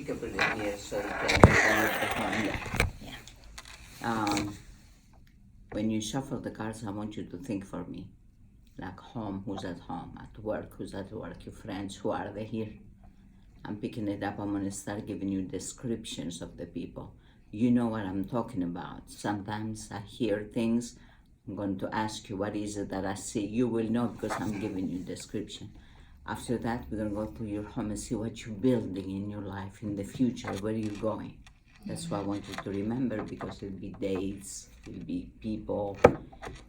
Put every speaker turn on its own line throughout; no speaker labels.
can put it here so you can hold the phone.
Yeah.
When you shuffle the cards, I want you to think for me. Like home, who's at home? At work, who's at work? Your friends, who are they here? I'm picking it up. I'm going to start giving you descriptions of the people. You know what I'm talking about. Sometimes I hear things. I'm going to ask you, what is it that I see? You will know because I'm giving you description. After that, we're going to go to your home and see what you're building in your life, in the future, where you're going. That's what I want you to remember, because it'll be dates, it'll be people.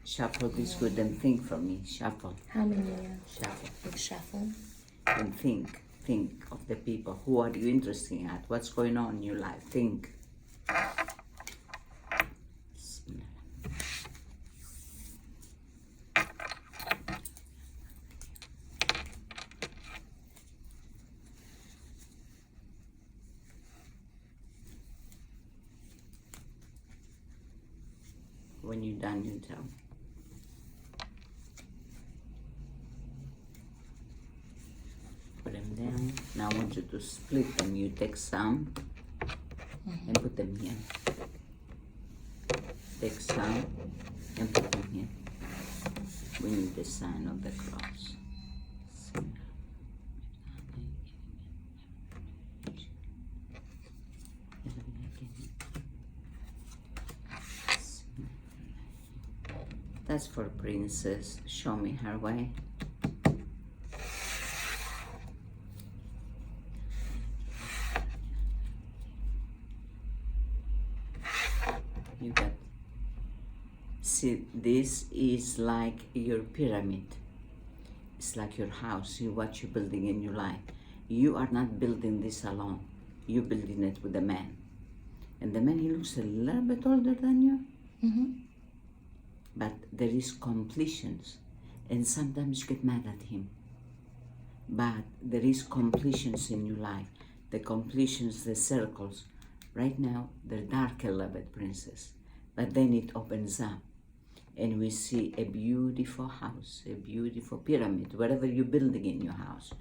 Shuffle this good and think for me. Shuffle.
How many?
Shuffle.
Big shuffle.
And think. Think of the people. Who are you interested at? What's going on in your life? Think. When you're done, you tell. Put them down. Now I want you to split them. You take some and put them here. Take some and put them here. We need the sign of the cross. That's for Princess. Show me her way. You got. See, this is like your pyramid. It's like your house, what you're building in your life. You are not building this alone. You're building it with a man. And the man, he looks a little bit older than you.
Mm-hmm.
But there is completions, and sometimes you get mad at him. But there is completions in your life. The completions, the circles. Right now, they're dark a little bit, Princess. But then it opens up, and we see a beautiful house, a beautiful pyramid, whatever you're building in your house.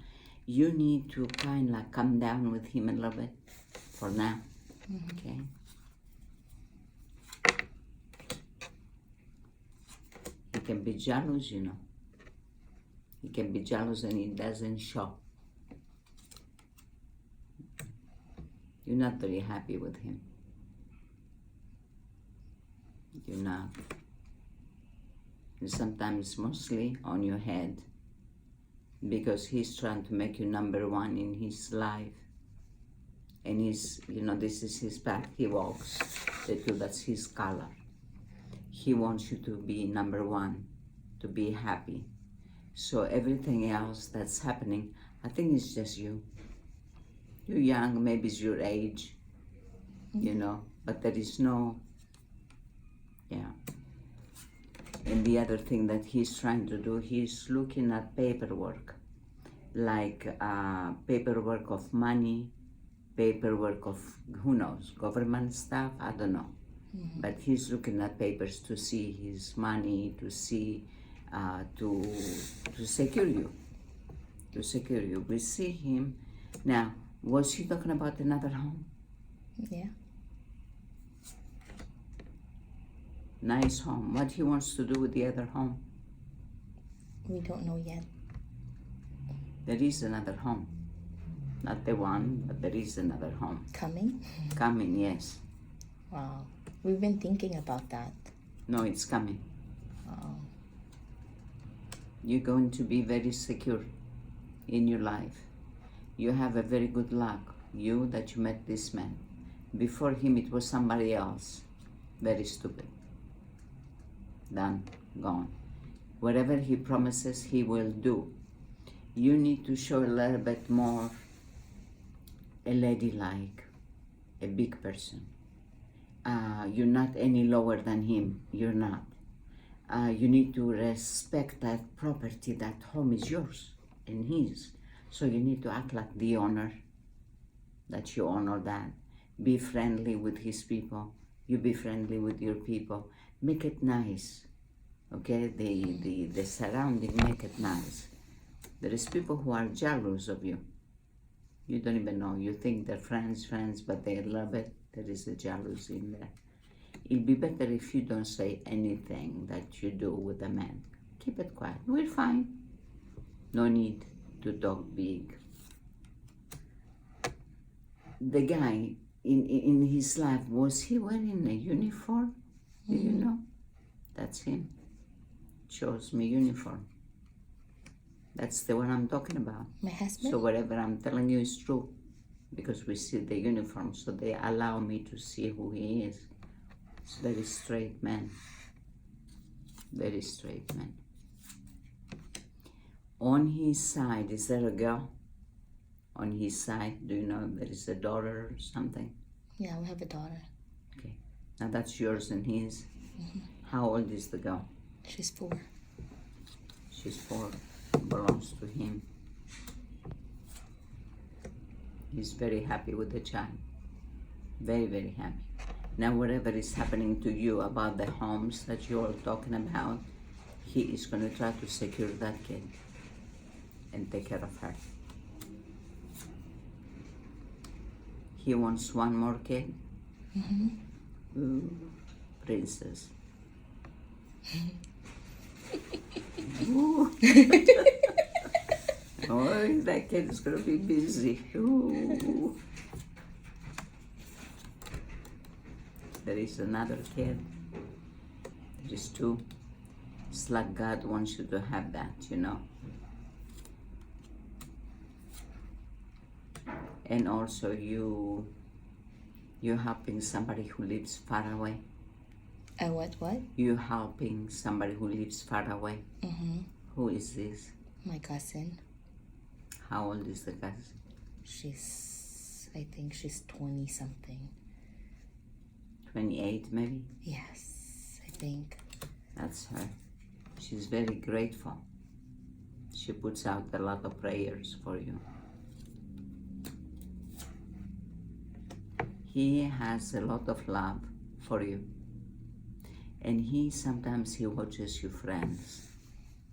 You need to kind of like come down with him a little bit for now, okay? He can be jealous, you know. He can be jealous and it doesn't show. You're not very happy with him. You're not. And sometimes mostly on your head, because he's trying to make you number one in his life. And he's, you know, this is his path. He walks. That's his color. He wants you to be number one, to be happy. So everything else that's happening, I think it's just you. You're young, maybe it's your age, you know, but there is no, yeah. And the other thing that he's trying to do, he's looking at paperwork, like paperwork of money, paperwork of, who knows, government stuff, I don't know. But he's looking at papers to see his money, to see, to secure you, to secure you. We see him. Now, was he talking about another home?
Yeah.
Nice home. What he wants to do with the other home?
We don't know yet.
There is another home. Not the one, but there is another home.
Coming?
Coming, yes.
Wow. We've been thinking about that.
No, it's coming.
Wow.
You're going to be very secure in your life. You have a very good luck, you, that you met this man. Before him, it was somebody else. Very stupid. Done, gone. Whatever he promises, he will do. You need to show a little bit more a ladylike, a big person. You're not any lower than him. You're not. You need to respect that property. That home is yours and his. So you need to act like the owner, that you honor that. Be friendly with his people. You be friendly with your people. Make it nice. Okay? The surrounding, make it nice. There is people who are jealous of you. You don't even know. You think they're friends, but they love it. There is a jealousy in there. It'll be better if you don't say anything that you do with a man. Keep it quiet. We're fine. No need to talk big. The guy in his life, was he wearing a uniform? Do you know? That's him. Shows me uniform. That's the one I'm talking about.
My husband?
So whatever I'm telling you is true, because we see the uniform, so they allow me to see who he is. It's a very straight man. Very straight man. On his side, is there a girl? On his side, do you know if there is a daughter or something?
Yeah, we have a daughter.
Okay. Now that's yours and his. How old is the girl?
She's 4.
She's 4. Belongs to him. He's very happy with the child. Very, very happy. Now whatever is happening to you about the homes that you're talking about, he is going to try to secure that kid and take care of her. He wants one more kid. Ooh, princess. Ooh. Oh, that kid is going to be busy. Ooh. There is another kid. There is 2. It's like God wants you to have that, you know. And also you're helping somebody who lives far away.
What?
You're helping somebody who lives far away. Who is this?
My cousin.
How old is the cousin?
I think she's 20 something.
28 maybe?
Yes, I think.
That's her. She's very grateful. She puts out a lot of prayers for you. He has a lot of love for you. And sometimes he watches you friends.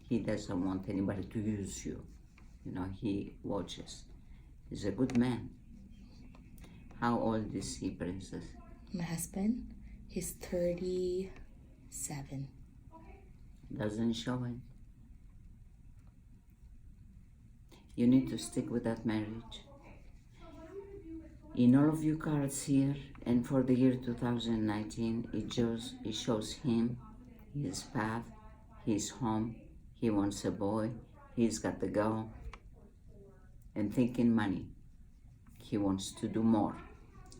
He doesn't want anybody to use you. You know, he watches. He's a good man. How old is he, princess?
My husband, he's 37.
Doesn't show it. You need to stick with that marriage. In all of your cards here, and for the year 2019, it shows him, his path, his home. He wants a boy. He's got the girl. And thinking money. He wants to do more,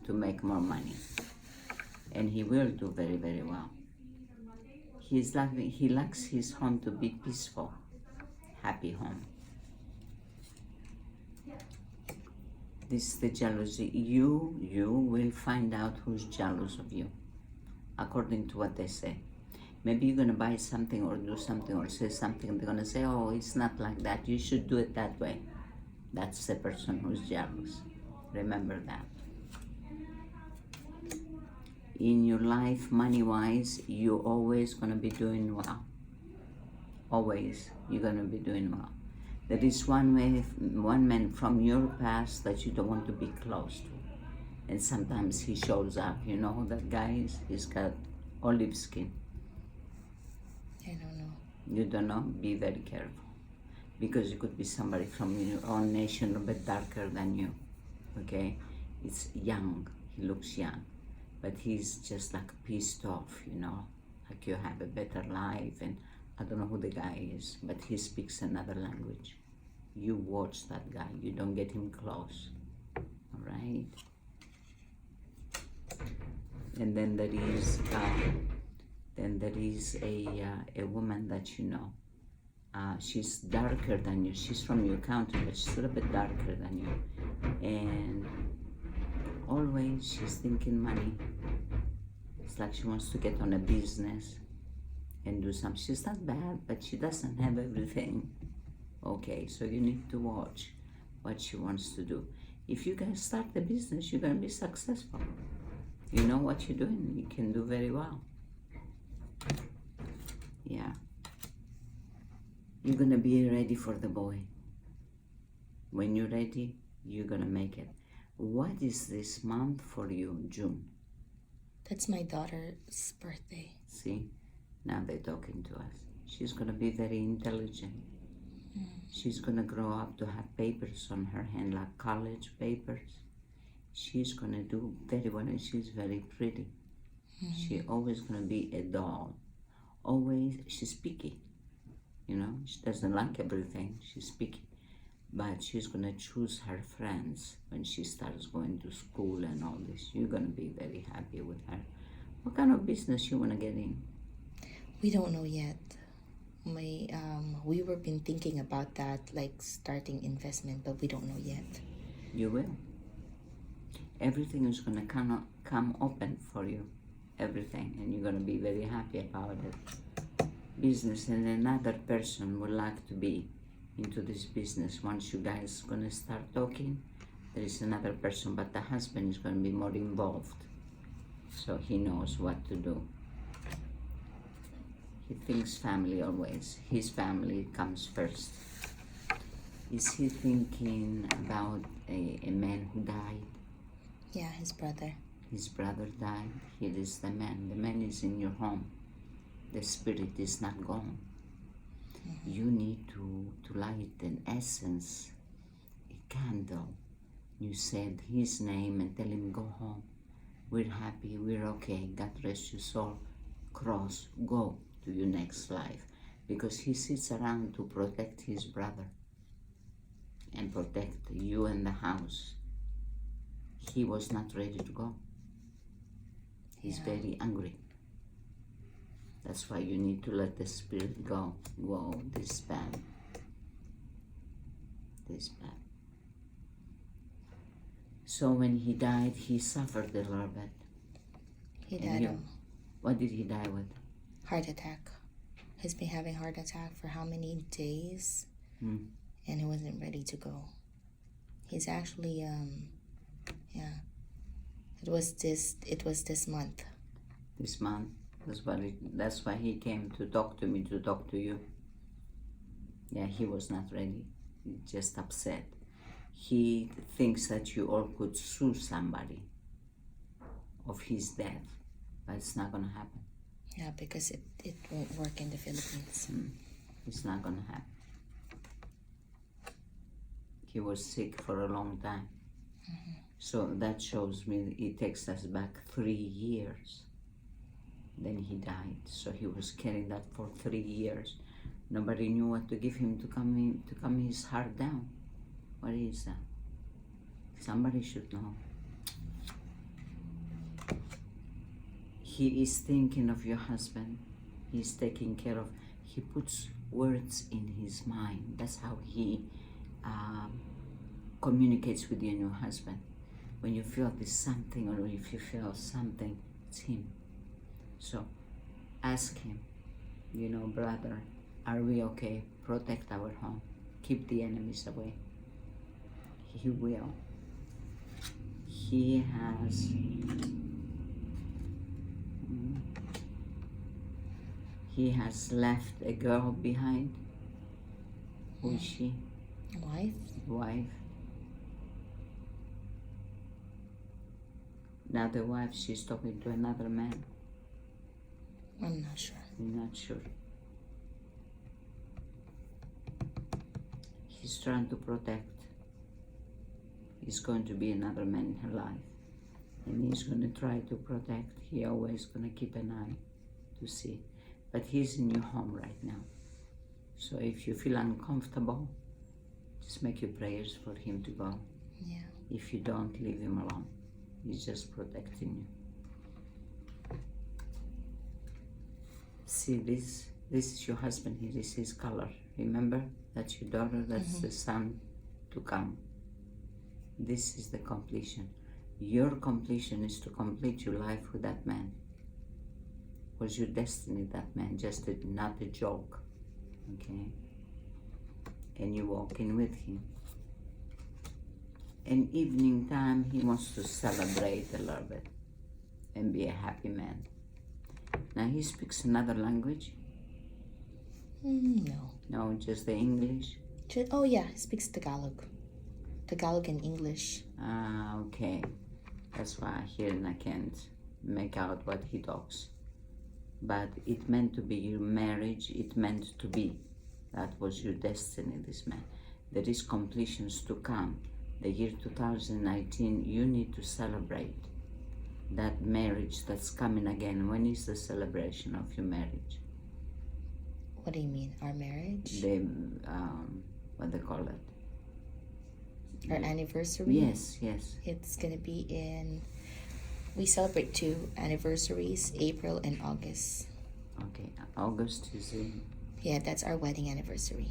to make more money. And he will do very, very well. He likes his home to be peaceful, happy home. This is the jealousy. You will find out who's jealous of you, according to what they say. Maybe you're going to buy something or do something or say something. They're going to say, oh, it's not like that. You should do it that way. That's the person who's jealous. Remember that. In your life, money-wise, you're always going to be doing well. Always, you're going to be doing well. There is one man from your past that you don't want to be close to. And sometimes he shows up. You know who that guy is? He's got olive skin.
I don't know.
You don't know? Be very careful. Because it could be somebody from your own nation, a bit darker than you. Okay? It's young. He looks young. But he's just like pissed off, you know? Like you have a better life, and I don't know who the guy is, but he speaks another language. You watch that guy. You don't get him close. All right? And then there is a woman that you know. She's darker than you. She's from your country, but she's a little bit darker than you. And always she's thinking money. It's like she wants to get on a business and do something. She's not bad, but she doesn't have everything. Okay, so you need to watch what she wants to do. If you can start the business, you're going to be successful. You know what you're doing. You can do very well. Yeah. You're going to be ready for the boy. When you're ready, You're gonna make it. What is this month for you? June.
That's my daughter's birthday.
See, now they're talking to us. She's gonna be very intelligent. She's gonna grow up to have papers on her hand, like college papers. She's gonna do very well, and she's very pretty. She always gonna be a doll. Always, she's picky. You know, she doesn't like everything. She's picky. But she's gonna choose her friends when she starts going to school and all this. You're gonna be very happy with her. What kind of business you wanna get in?
We don't know yet. We were been thinking about that, like starting investment, but we don't know yet.
You will. Everything is gonna come open for you. Everything, and you're gonna be very happy about it. Business, and another person would like to be into this business. Once you guys gonna start talking, there is another person, but the husband is gonna be more involved, so he knows what to do. He thinks family always. His family comes first. Is he thinking about a man who died?
Yeah, his brother.
His brother died. Here is the man. The man is in your home. The spirit is not gone. You need to light an essence, a candle. You said his name and tell him, go home. We're happy, we're okay. God rest your soul. Cross, go to your next life. Because he sits around to protect his brother and protect you and the house. He was not ready to go. He's very angry. That's why you need to let the spirit go. Whoa, this bad. This bad. So when he died, he suffered a little bit.
He died
What did he die with?
heart attack. He's been having heart attack for how many days? And he wasn't ready to go. He's actually It was this month.
This month. That's why he came to talk to me, to talk to you. Yeah, he was not ready. He's just upset. He thinks that you all could sue somebody of his death, but it's not gonna happen.
Yeah, because it won't work in the Philippines.
It's not gonna happen. He was sick for a long time. So that shows me it takes us back 3 years. Then he died. So he was carrying that for 3 years. Nobody knew what to give him to calm his heart down. What is that? Somebody should know. He is thinking of your husband. He's taking care of. He puts words in his mind. That's how he communicates with you and your husband. When you feel there's something, or if you feel something, it's him. So ask him, brother, are we okay? Protect our home. Keep the enemies away. He will. He has left a girl behind. Who is she? Wife. Now the wife, she's talking to another man.
I'm not sure.
You're not sure. He's trying to protect. He's going to be another man in her life. And he's going to try to protect. He always going to keep an eye to see. But he's in your home right now. So if you feel uncomfortable, just make your prayers for him to go.
Yeah.
If you don't, leave him alone. He's just protecting you. See, this is your husband here. This is his color. Remember? That's your daughter. That's the son to come. This is the completion. Your completion is to complete your life with that man. Was your destiny that man, just not a joke. Okay? And you walk in with him. And evening time, he wants to celebrate a little bit and be a happy man. Now he speaks another language?
No.
No, just the English?
Oh yeah, he speaks Tagalog. Tagalog and English.
Ah, okay. That's why I hear and I can't make out what he talks. But it meant to be your marriage, it meant to be. That was your destiny, this man. There is completions to come. The year 2019, you need to celebrate that marriage that's coming again. When is the celebration of your marriage?
What do you mean? Our marriage?
The, what they call it?
Our anniversary?
Yes, yes.
It's going to be in... We celebrate 2 anniversaries, April and August.
Okay, August is in
Yeah, that's our wedding anniversary.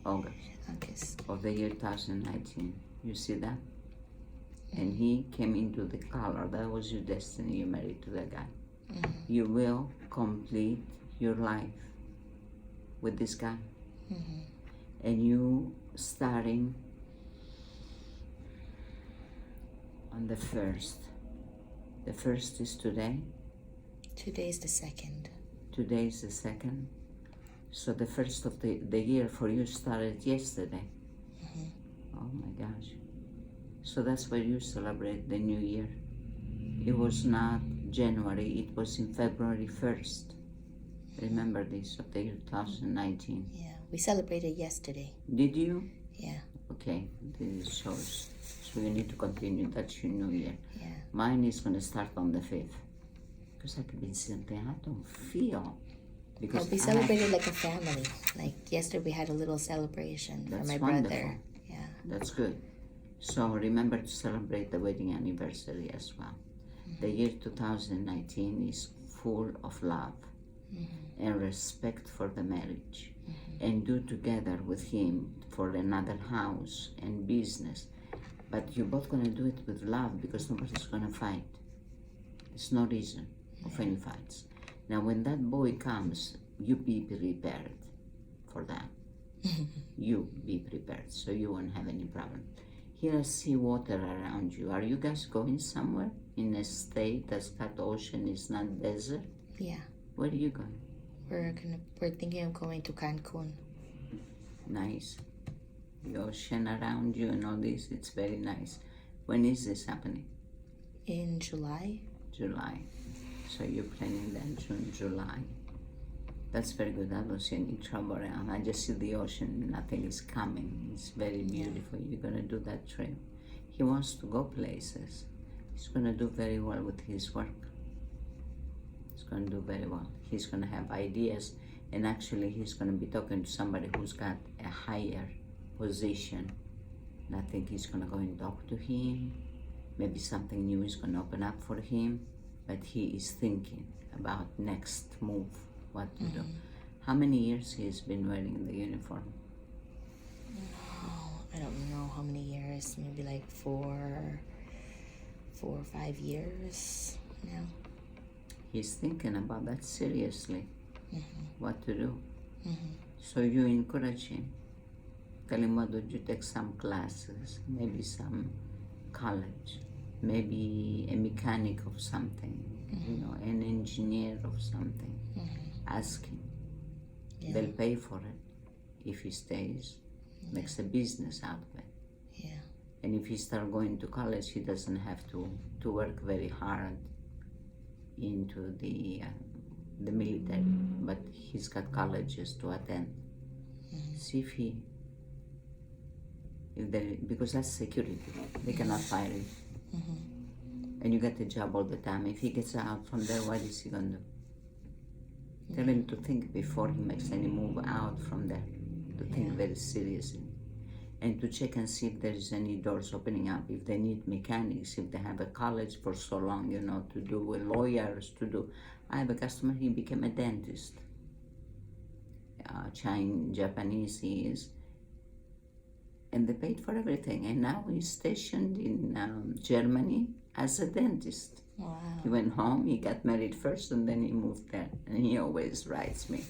August
August.
of the year 2019. You see that? And he came into the color. That was your destiny. You married to that guy.
Mm-hmm.
You will complete your life with this guy.
Mm-hmm.
And you starting on the 1st. The 1st is today.
Today's the 2nd.
Today is the 2nd. So the 1st of the year for you started yesterday.
Mm-hmm.
Oh my gosh. So that's where you celebrate the new year. It was not January, it was in February 1st. Remember this, of the year 2019.
Yeah, we celebrated yesterday.
Did you?
Yeah.
Okay, this shows. So you need to continue. That's your new year.
Yeah.
Mine is going to start on the 5th. Because I could be simply, I don't feel. Because
Well, we celebrated like a family. Like yesterday we had a little celebration for
That's
my
wonderful.
brother. Yeah.
That's good. So remember to celebrate the wedding anniversary as well. Mm-hmm. The year 2019 is full of love and respect for the marriage, and do together with him for another house and business. But you're both going to do it with love, because nobody's going to fight. There's no reason of any fights. Now when that boy comes, you be prepared for that. You be prepared, so you won't have any problem. Here I see water around you. Are you guys going somewhere in a state that's got ocean, it's not desert?
Yeah.
Where are you going?
We're thinking of going to Cancun.
Nice. The ocean around you and all this, it's very nice. When is this happening?
In July.
July. So you're planning that June, July. That's very good. I don't see any trouble around. I just see the ocean. Nothing is coming. It's very beautiful. You're going to do that trip. He wants to go places. He's going to do very well with his work. He's going to do very well. He's going to have ideas. And actually, he's going to be talking to somebody who's got a higher position. And I think he's going to go and talk to him. Maybe something new is going to open up for him. But he is thinking about next move. What to do. How many years he's been wearing the uniform?
Oh, I don't know how many years. Maybe like 4 or 5 years now.
He's thinking about that seriously. What to do. So you encourage him. Tell him, why don't you take some classes, maybe some college, maybe a mechanic of something, you know, an engineer of something. Ask him.
Yeah.
They'll pay for it if he stays, makes a business out of it.
Yeah.
And if he start going to college, he doesn't have to work very hard into the military, but he's got colleges to attend. See because that's security. They cannot fire you. And you get a job all the time. If he gets out from there, what is he going to do? Tell him to think before he makes any move out from there, to think very seriously, and to check and see if there is any doors opening up, if they need mechanics, if they have a college for so long, you know, to do with lawyers, to do. I have a customer, he became a dentist. Japanese he is. And they paid for everything, and now he's stationed in Germany as a dentist.
Wow.
He went home, he got married first, and then he moved there. And he always writes me.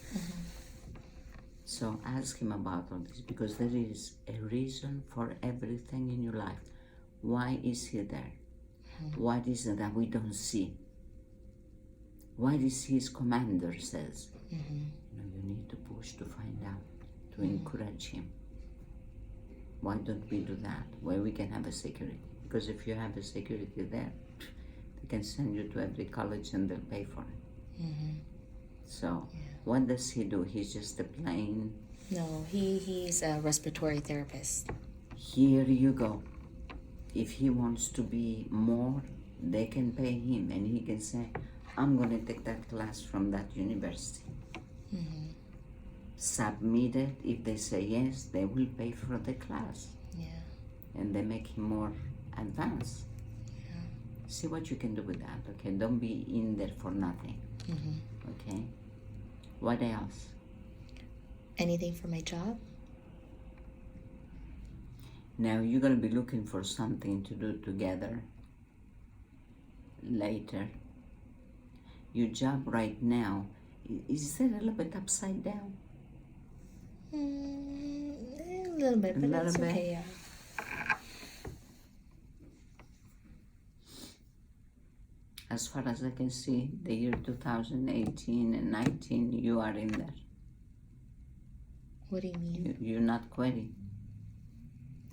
So ask him about all this, because there is a reason for everything in your life. Why is he there? What is it that we don't see? What is his commander says? You know, you need to push to find out, to encourage him. Why don't we do that? Where we can have a security? Because if you have a security there, they can send you to every college and they'll pay for it.
Mm-hmm.
So, what does he do? He's just a plain.
No, he's a respiratory therapist.
Here you go. If he wants to be more, they can pay him, and he can say, "I'm going to take that class from that university."
Mm-hmm.
Submit it. If they say yes, they will pay for the class.
Yeah.
And they make him more advanced.
Yeah.
See what you can do with that, okay? Don't be in there for nothing,
Mm-hmm.
okay? What else?
Anything for my job?
Now you're going to be looking for something to do together later. Your job right now, is it a little bit upside down?
A little bit, but
A little
it's
bit.
okay. Yeah.
As far as I can see, the year 2018 and 19, you are in there.
What do you mean?
You're not quitting.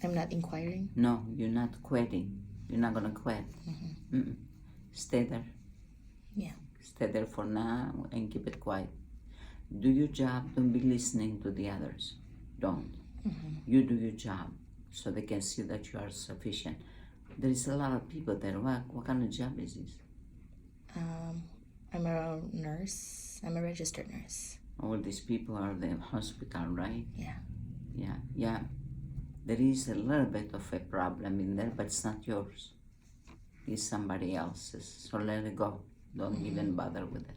I'm not inquiring?
No, you're not quitting. You're not going to quit.
Mm-hmm.
Stay there.
Yeah.
Stay there for now and keep it quiet. Do your job. Don't be listening to the others. Don't.
Mm-hmm.
You do your job so they can see that you are sufficient. There is a lot of people there. What kind of job is this?
I'm a nurse. I'm a registered nurse.
All these people are the hospital, right?
Yeah.
Yeah. There is a little bit of a problem in there, but it's not yours. It's somebody else's. So let it go. Don't even bother with it.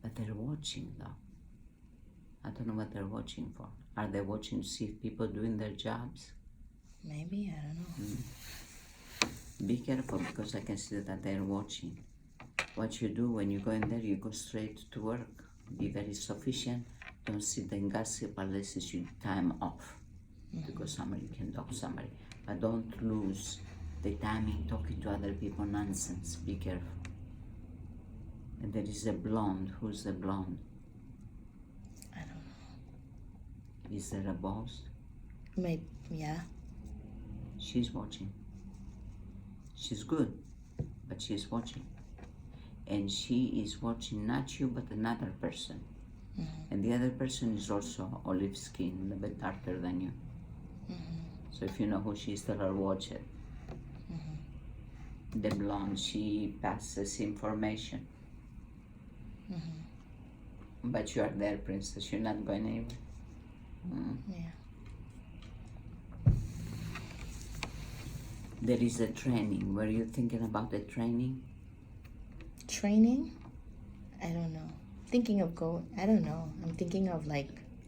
But they're watching, though. I don't know what they're watching for. Are they watching to see if people doing their jobs?
Maybe, I don't know.
Be careful, because I can see that they're watching. What you do when you go in there, you go straight to work. Be very sufficient. Don't sit and gossip unless it's your time off. Because somebody can talk to somebody. But don't lose the time in talking to other people nonsense. Be careful. And there is a blonde. Who's the blonde?
I don't know.
Is there a boss?
Maybe, yeah.
She's watching. She's good, but she's watching. And she is watching not you, but another person. And the other person is also olive skin, a little bit darker than you. So if you know who she is, tell her watch it. The blonde, she passes information. But you are there, princess. You're not going anywhere.
Yeah.
There is a training. Were you thinking about the training?
Training? I don't know. Thinking of I don't know. I'm thinking of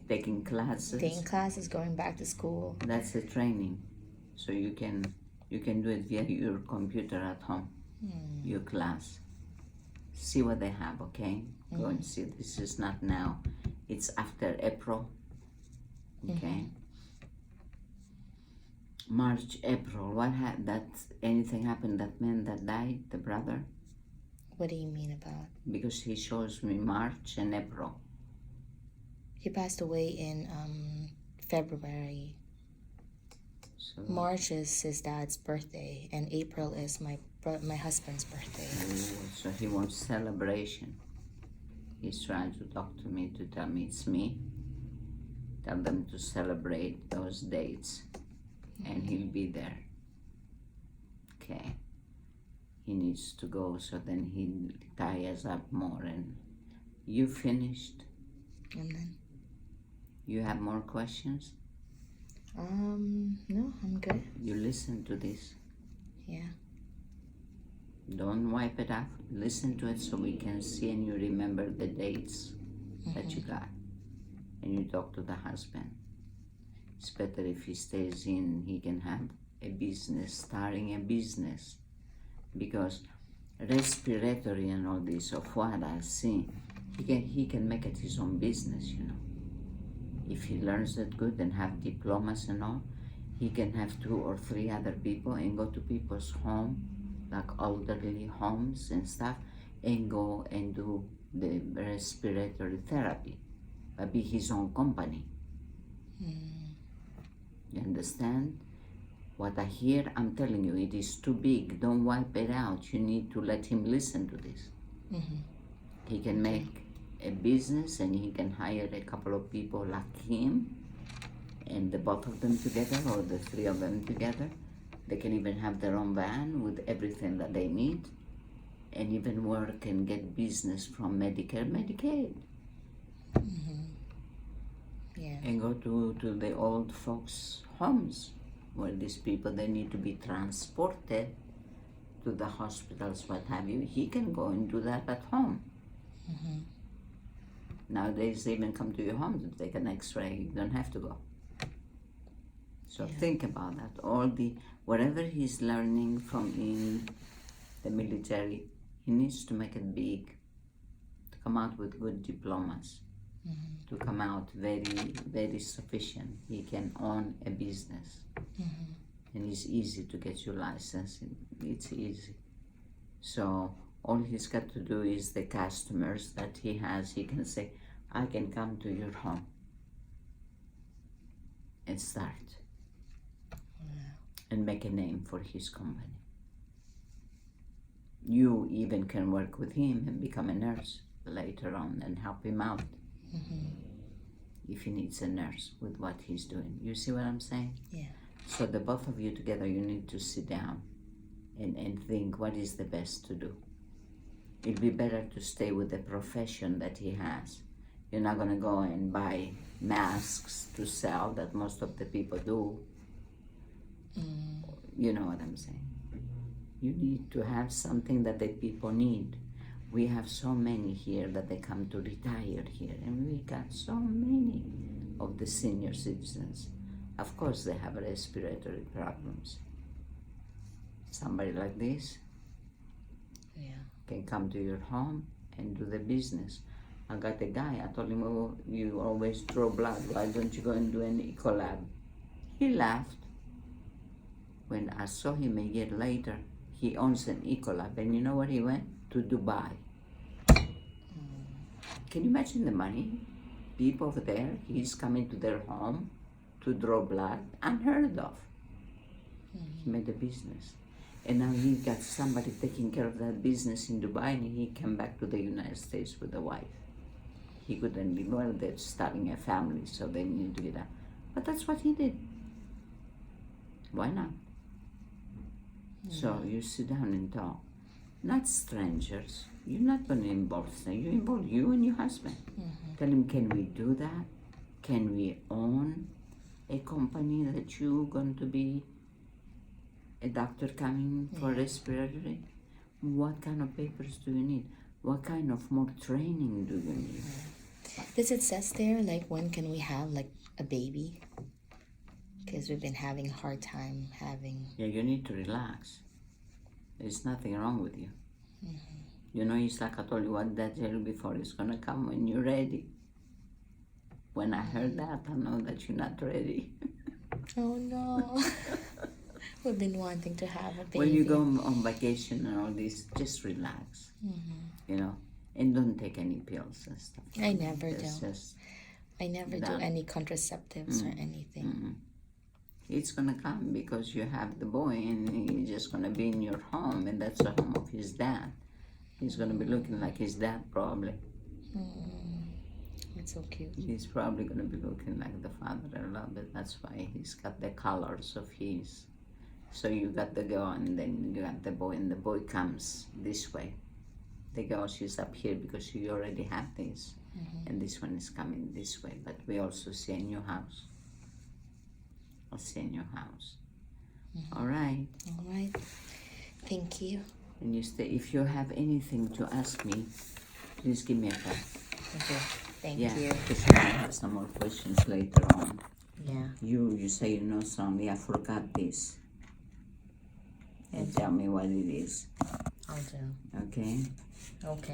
Taking classes.
taking classes, going back to school.
That's a training. So you can do it via your computer at home. Your class. See what they have, okay? Go and see. This is not now. It's after April. Okay. March, April. What had that? Anything happened? That man that died, the brother?
What do you mean about?
Because he shows me March and April.
He passed away in February.
So,
March is his dad's birthday, and April is my husband's birthday.
so he wants celebration. He's trying to talk to me to tell me it's me. Tell them to celebrate those dates, and he'll be there. Okay. He needs to go, so then he'll tie us up more. And you finished?
And then?
You have more questions?
No, I'm good.
You listen to this.
Yeah.
Don't wipe it off. Listen to it so we can see and you remember the dates that you got. And you talk to the husband. It's better if he stays in, he can have a business, starting a business. Because respiratory and all this of what I see, he can make it his own business, you know. If he learns it good and have diplomas and all, he can have 2 or 3 other people and go to people's home, like elderly homes and stuff, and go and do the respiratory therapy, but be his own company. You understand? What I hear, I'm telling you, it is too big. Don't wipe it out. You need to let him listen to this. He can make a business and he can hire a couple of people like him, and the both of them together or the three of them together. They can even have their own van with everything that they need, and even work and get business from Medicare, Medicaid.
Yeah.
And go to the old folks' homes where these people, they need to be transported to the hospitals, what have you. He can go and do that at home. Nowadays, they even come to your home to take an x-ray. You don't have to go. So think about that. Whatever he's learning from in the military, he needs to make it big, to come out with good diplomas, to come out very, very sufficient. He can own a business. And it's easy to get your license. It's easy. So all he's got to do is the customers that he has, he can say, I can come to your home and start and make a name for his company. You even can work with him and become a nurse later on and help him out if he needs a nurse with what he's doing. You see what I'm saying?
Yeah.
So the both of you together, you need to sit down and think what is the best to do. It'd be better to stay with the profession that he has. You're not going to go and buy masks to sell that most of the people do. You know what I'm saying? You need to have something that the people need. We have so many here that they come to retire here, and we got so many of the senior citizens. Of course, they have respiratory problems. Somebody like this can come to your home and do the business. I got a guy, I told him, oh, you always draw blood. Why don't you go and do an eco lab? He laughed. When I saw him a year later, he owns an eco lab. And you know where he went? To Dubai. Can you imagine the money? People over there, he's coming to their home to draw blood. Unheard of. He made a business. And now he got somebody taking care of that business in Dubai, and he came back to the United States with a wife. He couldn't live well, they're starting a family, so they need to get out. But that's what he did. Why not? So you sit down and talk. Not strangers. You're not going to involve strangers. You involve you and your husband. Tell him, can we do that? Can we own a company that you're going to be a doctor coming for respiratory? What kind of papers do you need? What kind of more training do you need?
Does it says there, like, when can we have, like, a baby? Because we've been having a hard time having...
Yeah, you need to relax. There's nothing wrong with you. You know, it's like I told you what that tell you before. It's going to come when you're ready. When I heard that, I know that you're not ready.
Oh, no. We've been wanting to have a baby.
When you go on vacation and all this, just relax. You know, and don't take any pills and stuff.
I never do.
Just
I never do any contraceptives or anything.
It's gonna come because you have the boy and he's just gonna be in your home, and that's the home of his dad. He's gonna be looking like his dad probably.
It's so cute.
He's probably gonna be looking like the father a little bit. That's why he's got the colors of his. So you got the girl and then you got the boy, and the boy comes this way. The girl, she's up here because she already had this. And this one is coming this way. But we also see a new house. I'll see a new house. All right.
All right. Thank you.
And you stay. If you have anything to ask me, please give me a call.
Okay. Thank
Yeah,
you.
because I have some more questions later on.
Yeah.
You say you know something. I forgot this. And tell me what it is.
I'll do.
Okay?
Okay.